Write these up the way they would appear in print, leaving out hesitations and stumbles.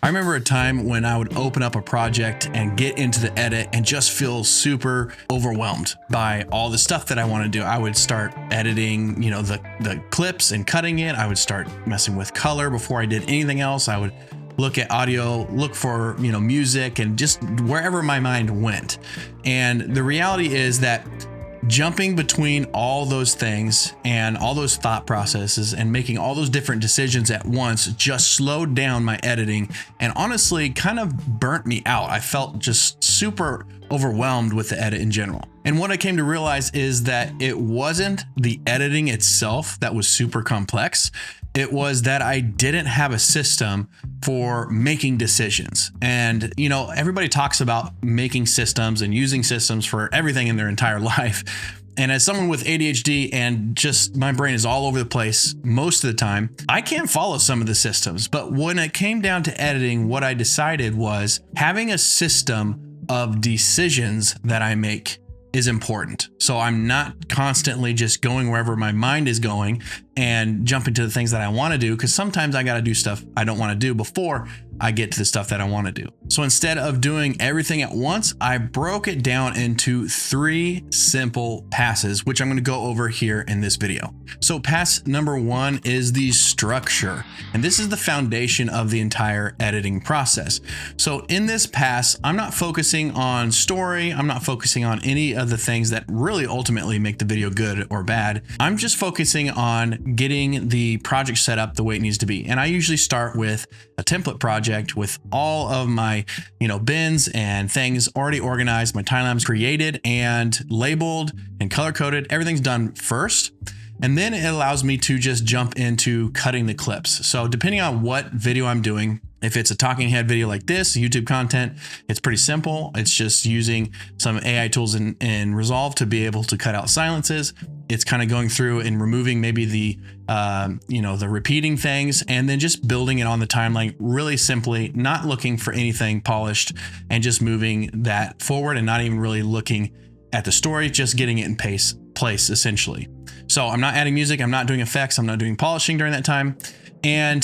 I remember a time when I would open up a project and get into the edit and just feel super overwhelmed by all the stuff that I want to do. I would start editing, the clips and cutting it. I would start messing with color before I did anything else. I would look at audio, look for, music, and just wherever my mind went. And the reality is that jumping between all those things and all those thought processes and making all those different decisions at once just slowed down my editing and honestly kind of burnt me out. I felt just super overwhelmed with the edit in general. And what I came to realize is that it wasn't the editing itself that was super complex. It was that I didn't have a system for making decisions. And, everybody talks about making systems and using systems for everything in their entire life. And as someone with ADHD and just my brain is all over the place most of the time, I can't follow some of the systems. But when it came down to editing, what I decided was having a system of decisions that I make is important. So I'm not constantly just going wherever my mind is going and jumping to the things that I want to do, because sometimes I got to do stuff I don't want to do before I get to the stuff that I want to do. So instead of doing everything at once, I broke it down into 3 simple passes, which I'm going to go over here in this video. So pass number 1 is the structure. And this is the foundation of the entire editing process. So in this pass, I'm not focusing on story. I'm not focusing on any of the things that really ultimately make the video good or bad. I'm just focusing on getting the project set up the way it needs to be. And I usually start with a template project with all of my, bins and things already organized, my timelines created and labeled and color coded. Everything's done first. And then it allows me to just jump into cutting the clips. So depending on what video I'm doing, if it's a talking head video like this, YouTube content, it's pretty simple. It's just using some AI tools in Resolve to be able to cut out silences. It's kind of going through and removing maybe the repeating things and then just building it on the timeline really simply, not looking for anything polished and just moving that forward and not even really looking at the story, just getting it in place essentially. So I'm not adding music. I'm not doing effects. I'm not doing polishing during that time. And,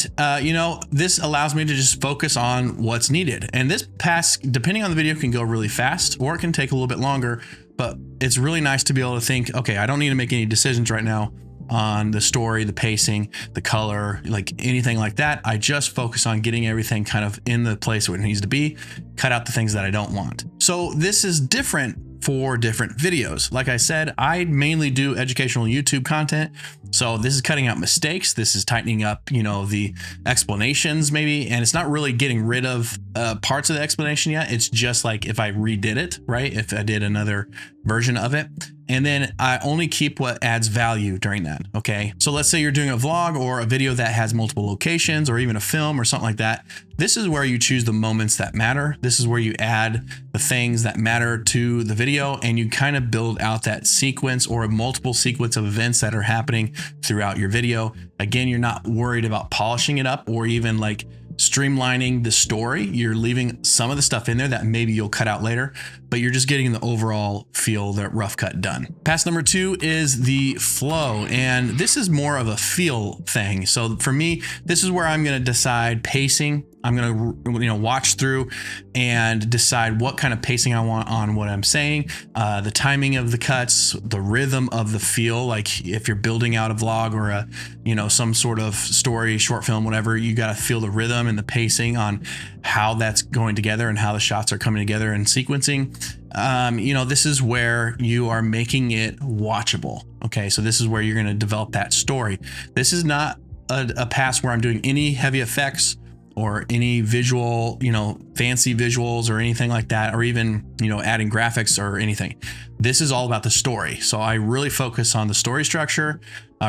this allows me to just focus on what's needed. And this pass, depending on the video, can go really fast or it can take a little bit longer, but it's really nice to be able to think, okay, I don't need to make any decisions right now on the story, the pacing, the color, like anything like that. I just focus on getting everything kind of in the place where it needs to be, cut out the things that I don't want. So this is different for different videos. Like I said, I mainly do educational YouTube content. So this is cutting out mistakes. This is tightening up, the explanations maybe. And it's not really getting rid of parts of the explanation yet. It's just like if I redid it, right? If I did another version of it. And then I only keep what adds value during that. Okay. So let's say you're doing a vlog or a video that has multiple locations or even a film or something like that. This is where you choose the moments that matter. This is where you add the things that matter to the video and you kind of build out that sequence or a multiple sequence of events that are happening throughout your video. Again, you're not worried about polishing it up or even like streamlining the story. You're leaving some of the stuff in there that maybe you'll cut out later, but you're just getting the overall feel, that rough cut done. Pass number 2 is the flow. And this is more of a feel thing. So for me, this is where I'm going to decide pacing. I'm going to, watch through and decide what kind of pacing I want on what I'm saying, the timing of the cuts, the rhythm of the feel. Like if you're building out a vlog or some sort of story, short film, whatever, you got to feel the rhythm and the pacing on how that's going together and how the shots are coming together and sequencing. This is where you are making it watchable. Okay. So this is where you're going to develop that story. This is not a pass where I'm doing any heavy effects or any visual, fancy visuals or anything like that, or even, adding graphics or anything. This is all about the story. So I really focus on the story structure,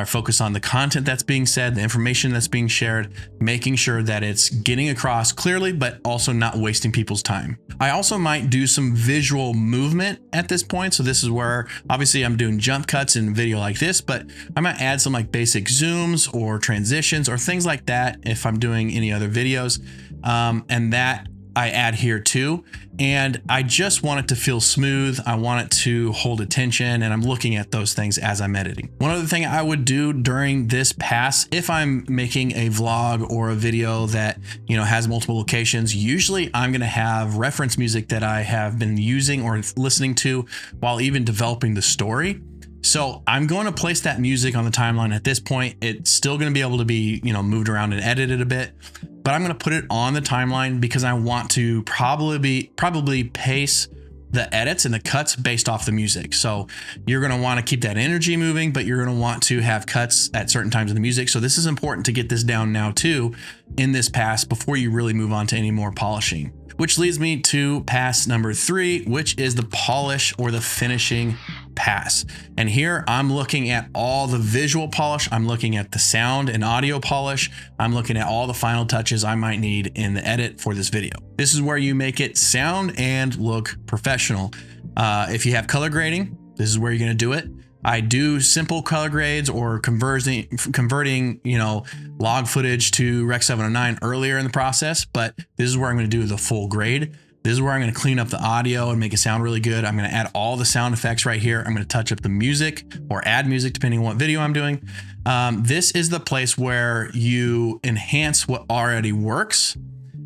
focus on the content that's being said, the information that's being shared, making sure that it's getting across clearly, but also not wasting people's time. I also might do some visual movement at this point. So this is where obviously I'm doing jump cuts in a video like this, but I might add some like basic zooms or transitions or things like that if I'm doing any other videos. And that I add here too. And I just want it to feel smooth. I want it to hold attention, and I'm looking at those things as I'm editing. One other thing I would do during this pass, if I'm making a vlog or a video that, you know, has multiple locations, usually I'm going to have reference music that I have been using or listening to while even developing the story. So I'm going to place that music on the timeline at this point. It's still going to be able to be, you know, moved around and edited a bit, but I'm going to put it on the timeline because I want to probably pace the edits and the cuts based off the music. So you're going to want to keep that energy moving, but you're going to want to have cuts at certain times of the music. So this is important to get this down now too in this pass before you really move on to any more polishing. Which leads me to pass number 3, which is the polish or the finishing pass. And here I'm looking at all the visual polish. I'm looking at the sound and audio polish. I'm looking at all the final touches I might need in the edit for this video. This is where you make it sound and look professional. If you have color grading, this is where you're going to do it. I do simple color grades or converting, you know, log footage to Rec 709 earlier in the process, but this is where I'm going to do the full grade. This is where I'm going to clean up the audio and make it sound really good. I'm going to add all the sound effects right here. I'm going to touch up the music or add music depending on what video I'm doing. This is the place where you enhance what already works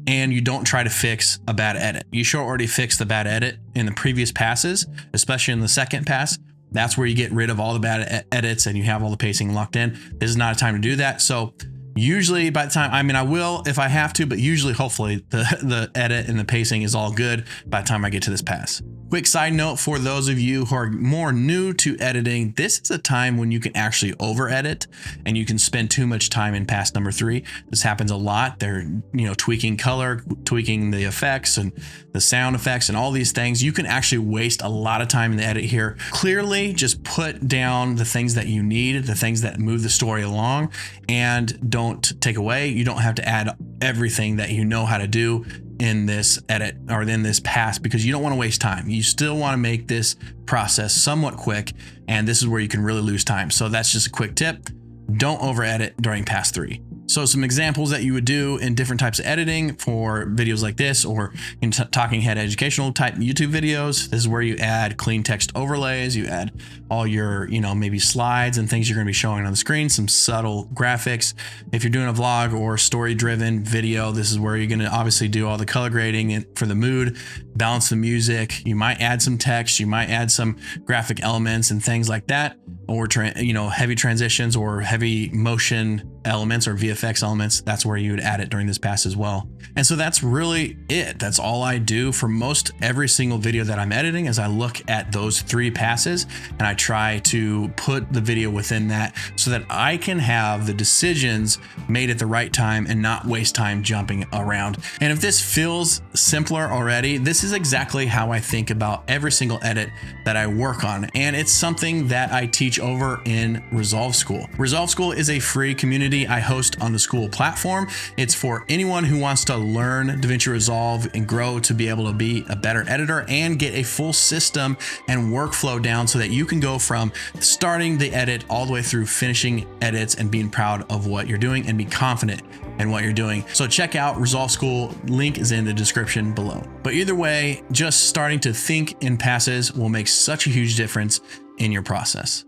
and you don't try to fix a bad edit. You should already fix the bad edit in the previous passes, especially in the second pass. That's where you get rid of all the bad edits and you have all the pacing locked in. This is not a time to do that. So usually by the time, I mean, I will if I have to, but usually hopefully the edit and the pacing is all good by the time I get to this pass. Quick side note for those of you who are more new to editing, this is a time when you can actually over edit and you can spend too much time in pass number 3. This happens a lot. They're, you know, tweaking color, tweaking the effects and the sound effects and all these things. You can actually waste a lot of time in the edit here. Clearly just put down the things that you need, the things that move the story along, and don't take away. You don't have to add everything that you know how to do in this edit or in this pass because you don't want to waste time. You still want to make this process somewhat quick, and this is where you can really lose time. So that's just a quick tip. Don't over edit during pass 3. So some examples that you would do in different types of editing for videos like this or in talking head educational type YouTube videos. This is where you add clean text overlays. You add all your, you know, maybe slides and things you're going to be showing on the screen, some subtle graphics. If you're doing a vlog or story driven video, this is where you're going to obviously do all the color grading for the mood, balance the music. You might add some text, you might add some graphic elements and things like that, or you know, heavy transitions or heavy motion elements or VFX elements. That's where you would add it during this pass as well. And so that's really it. That's all I do for most every single video that I'm editing is I look at those 3 passes and I try to put the video within that so that I can have the decisions made at the right time and not waste time jumping around. And if this feels simpler already, this is exactly how I think about every single edit that I work on. And it's something that I teach over in Resolve School. Resolve School is a free community I host on the school platform. It's for anyone who wants to learn DaVinci Resolve and grow to be able to be a better editor and get a full system and workflow down so that you can go from starting the edit all the way through finishing edits and being proud of what you're doing and be confident in what you're doing. So check out Resolve School. Link is in the description below. But either way, just starting to think in passes will make such a huge difference in your process.